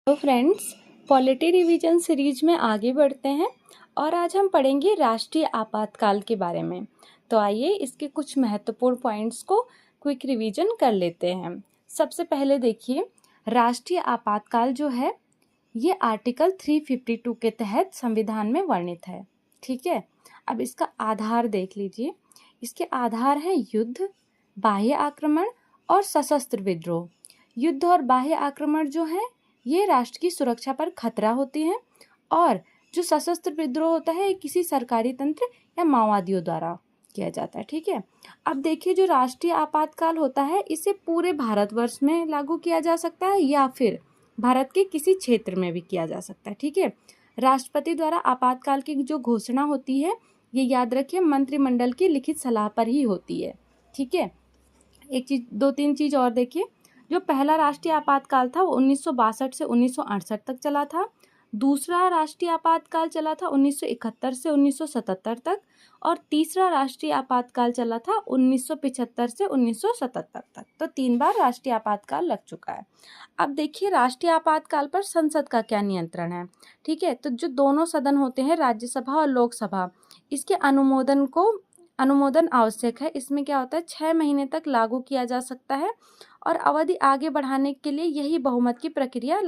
तो friends, polity revision series में आगे बढ़ते हैं और आज हम पढ़ेंगे राष्ट्रीय आपातकाल के बारे में। तो आइए इसके कुछ महत्वपूर्ण पॉइंट्स को क्विक रिवीजन कर लेते हैं। सबसे पहले देखिए, राष्ट्रीय आपातकाल जो है ये आर्टिकल 352 के तहत संविधान में वर्णित है। ठीक है, अब इसका आधार देख लीजिए। इसके आधार है युद्ध, बाह्य आक्रमण और सशस्त्र विद्रोह। युद्ध और बाह्य आक्रमण जो है ये राष्ट्र की सुरक्षा पर खतरा होती है, और जो सशस्त्र विद्रोह होता है ये किसी सरकारी तंत्र या माओवादियों द्वारा किया जाता है। ठीक है, अब देखिए जो राष्ट्रीय आपातकाल होता है इसे पूरे भारतवर्ष में लागू किया जा सकता है या फिर भारत के किसी क्षेत्र में भी किया जा सकता है। ठीक है, राष्ट्रपति द्वारा आपातकाल की जो घोषणा होती है ये याद रखिए मंत्रिमंडल की लिखित सलाह पर ही होती है। ठीक है, एक चीज, दो तीन चीज और देखिए। जो पहला राष्ट्रीय आपातकाल था वो 1962 से 1968 तक चला था। दूसरा राष्ट्रीय आपातकाल चला था 1971 से 1977 तक, और तीसरा राष्ट्रीय आपातकाल चला था 1975 से 1977 तक। तो 3 बार राष्ट्रीय आपातकाल लग चुका है। अब देखिए राष्ट्रीय आपातकाल पर संसद का क्या नियंत्रण है। ठीक है, तो जो दोनों सदन होते हैं राज्यसभा और लोकसभा, इसके अनुमोदन आवश्यक है। इसमें क्या होता है, 6 महीने तक लागू किया जा सकता है और अवधि आगे बढ़ाने के लिए यही बहुमत की प्रक्रिया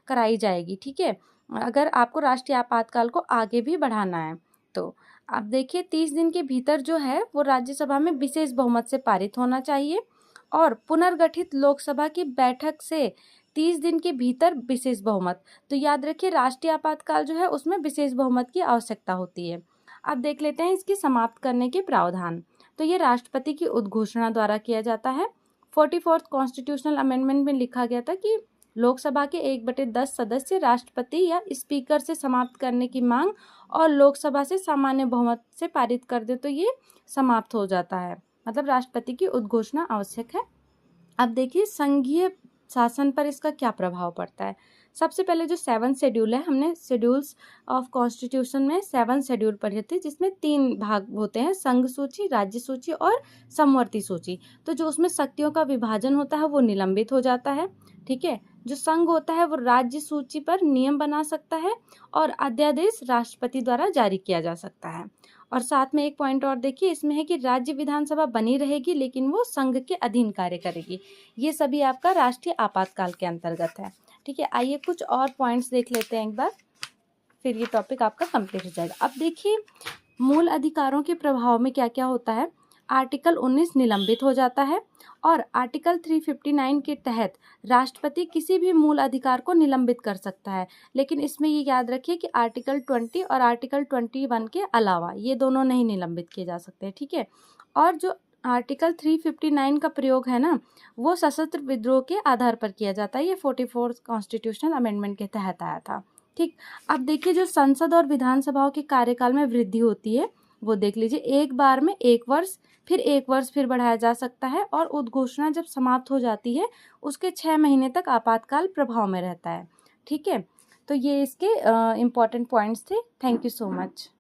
कराई जाएगी। ठीक है, अगर आपको राष्ट्रीय आपातकाल को आगे भी बढ़ाना है तो अब देखिए 30 दिन के भीतर जो है वो राज्यसभा में विशेष बहुमत से पारित होना चाहिए, और पुनर्गठित लोकसभा की बैठक से 30 दिन के भीतर विशेष बहुमत। तो याद रखिए राष्ट्रीय आपातकाल जो है उसमें विशेष बहुमत की आवश्यकता होती है। अब देख लेते हैं इसकी समाप्त करने के प्रावधान। तो ये राष्ट्रपति की उद्घोषणा द्वारा किया जाता है। 44th कॉन्स्टिट्यूशनल अमेंडमेंट में लिखा गया था कि लोकसभा के 1/10 सदस्य राष्ट्रपति या स्पीकर से समाप्त करने की मांग और लोकसभा से सामान्य बहुमत से पारित कर दे तो ये समाप्त हो जाता है। मतलब राष्ट्रपति की उद्घोषणा आवश्यक है। अब देखिए संघीय शासन पर इसका क्या प्रभाव पड़ता है। सबसे पहले जो 7 शेड्यूल है, हमने शेड्यूल्स ऑफ कॉन्स्टिट्यूशन में 7 शेड्यूल पढ़े थे, जिसमें 3 भाग होते हैं, संघ सूची, राज्य सूची और समवर्ती सूची। तो जो उसमें शक्तियों का विभाजन होता है वो निलंबित हो जाता है। ठीक है, जो संघ होता है वो राज्य सूची पर नियम बना सकता है और अध्यादेश राष्ट्रपति द्वारा जारी किया जा सकता है। और साथ में एक पॉइंट और देखिए, इसमें है कि राज्य विधानसभा बनी रहेगी लेकिन वो संघ के अधीन कार्य करेगी। ये सभी आपका राष्ट्रीय आपातकाल के अंतर्गत है। ठीक है, आइए कुछ और पॉइंट्स देख लेते हैं एक बार, फिर ये टॉपिक आपका कंप्लीट हो जाएगा। अब देखिए मूल अधिकारों के प्रभाव में क्या क्या होता है। आर्टिकल 19 निलंबित हो जाता है, और आर्टिकल 359 के तहत राष्ट्रपति किसी भी मूल अधिकार को निलंबित कर सकता है। लेकिन इसमें ये याद रखिए कि आर्टिकल 20 और आर्टिकल 21 के अलावा ये दोनों नहीं निलंबित किए जा सकते। ठीक है, और जो आर्टिकल 359 का प्रयोग है ना, वो सशस्त्र विद्रोह के आधार पर किया जाता है। ये 44th कॉन्स्टिट्यूशनल अमेंडमेंट के तहत आया था। ठीक, अब देखिए जो संसद और विधानसभाओं के कार्यकाल में वृद्धि होती है वो देख लीजिए। एक बार में 1 वर्ष, फिर 1 वर्ष फिर बढ़ाया जा सकता है, और उद्घोषणा जब समाप्त हो जाती है उसके 6 महीने तक आपातकाल प्रभाव में रहता है। ठीक है, तो ये इसके इम्पॉर्टेंट पॉइंट्स थे। Thank you so much.